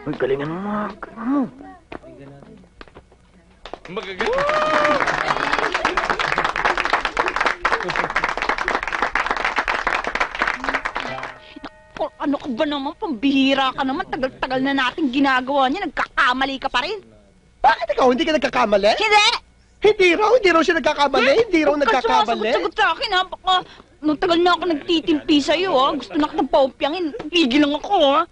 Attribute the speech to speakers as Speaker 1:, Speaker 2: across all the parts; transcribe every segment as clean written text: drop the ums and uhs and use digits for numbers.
Speaker 1: Uy, galingan mo mga.
Speaker 2: Magagaling.
Speaker 3: Ano ka ba naman? Pambihira ka naman. Tagal-tagal na natin ginagawa niya. Nagkakamali ka pa rin.
Speaker 4: Bakit ikaw? Hindi ka nagkakamali?
Speaker 3: Hindi!
Speaker 4: Hindi raw siya nagkakamali. Hindi raw nagkakamali.
Speaker 3: Sagot sa akin, ha? Baka nung tagal na ako nagtitimpi sa'yo, ha? Gusto na kitang paupyangin. Pigil lang ako, ha?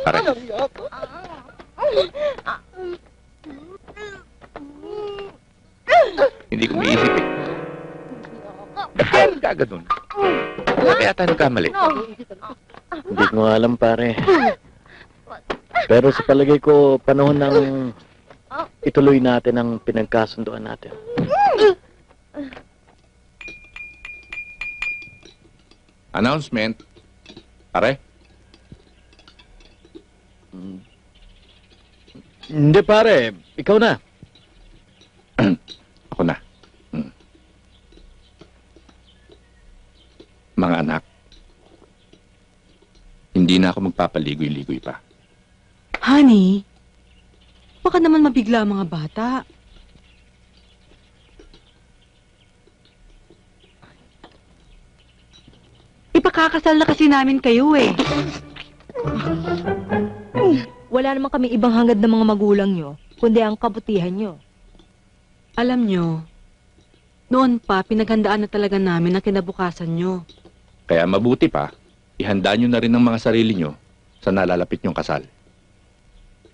Speaker 2: Pare. Hindi ko maiisip eh. Ba't kaya nagkaganon? Kaya tayo nagkamali?
Speaker 1: Hindi ko alam, pare. Pero sa palagay ko, panahon ng ituloy natin ang pinagkasunduan natin.
Speaker 2: Announcement. Pare?
Speaker 1: Hindi, pare. Ikaw na.
Speaker 2: Ako na. Mga anak, hindi na ako magpapaligoy-ligoy pa.
Speaker 5: Honey, baka naman mabigla ang mga bata. Ipakakasal na kasi namin kayo eh.
Speaker 6: Wala naman kami ibang hangad ng mga magulang nyo, kundi ang kabutihan nyo.
Speaker 5: Alam nyo, noon pa, pinaghandaan na talaga namin ang kinabukasan nyo.
Speaker 2: Kaya mabuti pa, ihanda nyo na rin ang mga sarili nyo sa nalalapit nyong kasal.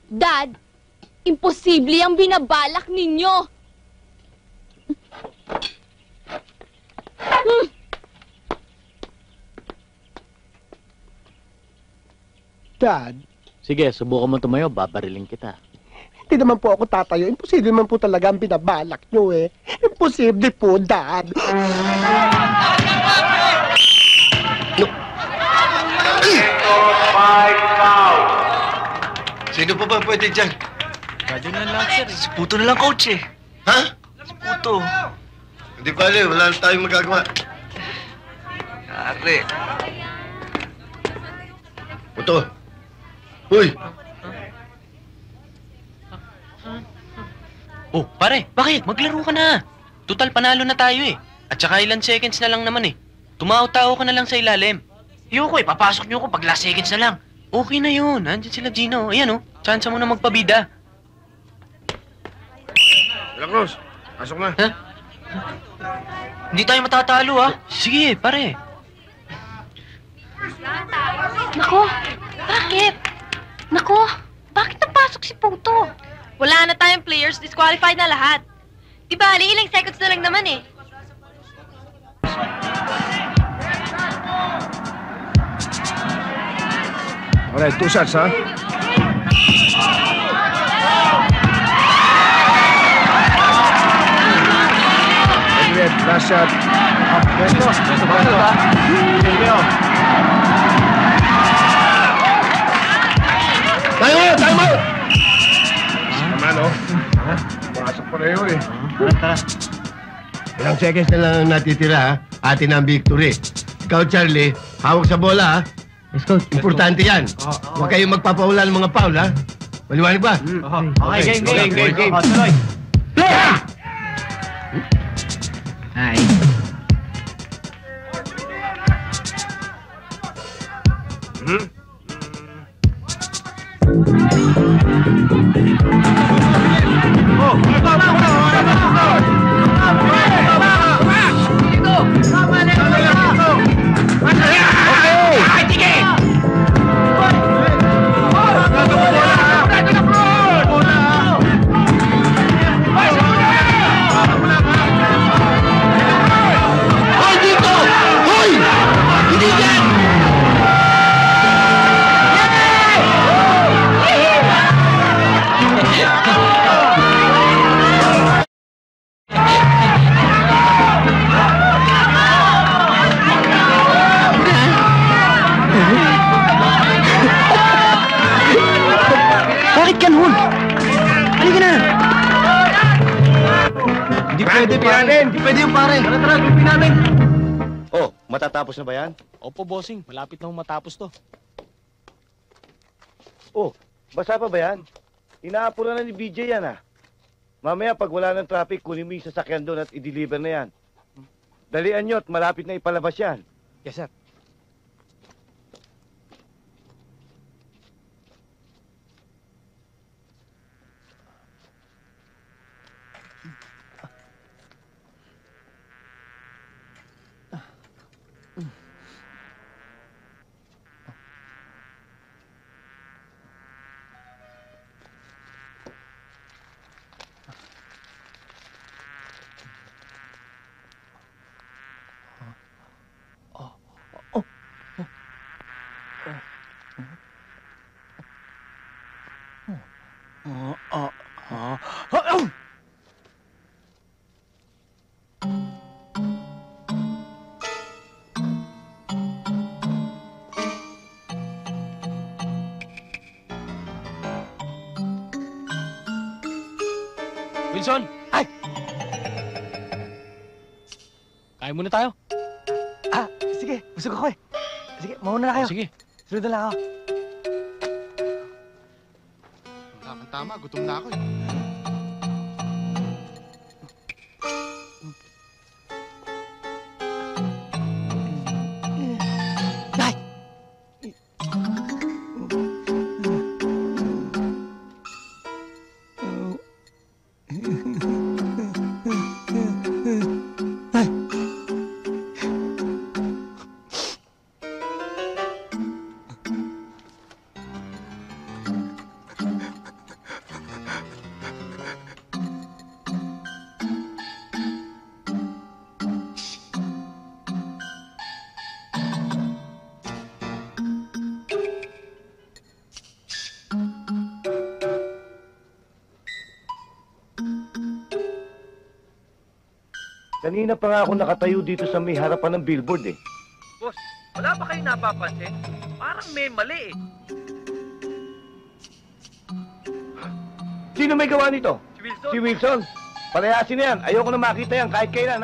Speaker 3: Dad, imposible ang binabalak ninyo.
Speaker 4: Dad,
Speaker 1: Sige, subukan mo tumayo, babariling kita.
Speaker 4: hindi naman po ako tatayo. Imposible naman po talaga ang binabalak nyo eh. Imposible po, Dad.
Speaker 7: Sino pa ba pwede dyan?
Speaker 8: Radyo na lang, sir.
Speaker 7: Si Puto na lang, coach eh. Ha? Si Puto. Hindi pala, wala na tayong magagawa. Yari. Puto. Uy!
Speaker 8: Oh, pare, bakit? Maglaro ka na. Total, panalo na tayo eh. At saka ilan seconds na lang naman eh. Tumao-tao ka na lang sa ilalim. Ayoko eh, papasok niyo ko pag last seconds na lang. Okay na yun. Andiyan sila Gino. Ayan oh, chance mo na magpabida.
Speaker 7: De La Cruz, pasok na.
Speaker 8: Ha? Hindi tayo matatalo ha. Sige, pare.
Speaker 3: Nako, bakit? Nako, bakit napasok si Puto? Wala na tayong players, disqualified na lahat. Di ba, ilang seconds na lang naman eh.
Speaker 7: Alright, 2 shots, ha? Edwin, last shot. Besto, ha? Time out! Naman, oh. Pasok pareho, eh.
Speaker 8: Tara.
Speaker 7: Ilang seconds na lang ang natitira, ha? Atin ang victory. Ikaw, Charlie, hawak sa bola, ha?
Speaker 8: Let's go.
Speaker 7: Importante yan. Huwag kayong magpapawala ng mga foul, ha? Maliwanag ba?
Speaker 8: Okay, game.
Speaker 7: Tuloy. Play!
Speaker 8: Hi.
Speaker 7: pwede, pare. Hindi pwede yung pare. Tara, gupin natin.
Speaker 9: Oh, matatapos na ba yan?
Speaker 10: Opo, bossing. Malapit na matapos to.
Speaker 9: Oh, basa pa ba yan? Inaapura na ni BJ yan, Mamaya, pag wala ng traffic, kunin mo yung sasakyan doon at i-deliver na yan. Dalian nyo at malapit na ipalabas yan.
Speaker 10: Yes, sir. Wilson!
Speaker 7: Ay!
Speaker 10: Kain muna tayo.
Speaker 7: Sige, busog ako eh. Sige, mauna na kayo.
Speaker 10: Sige.
Speaker 7: Sunod na lang ako.
Speaker 9: Tama, gutom na ako eh. Kanina pa nga ako nakatayo dito sa may harapan ng billboard eh.
Speaker 8: Boss, wala ba kayo napapansin? Parang may mali eh.
Speaker 9: Sino may gawa nito?
Speaker 8: Si Wilson.
Speaker 9: Si Wilson. Palayasin na yan. Ayoko na makita yan kahit kailan,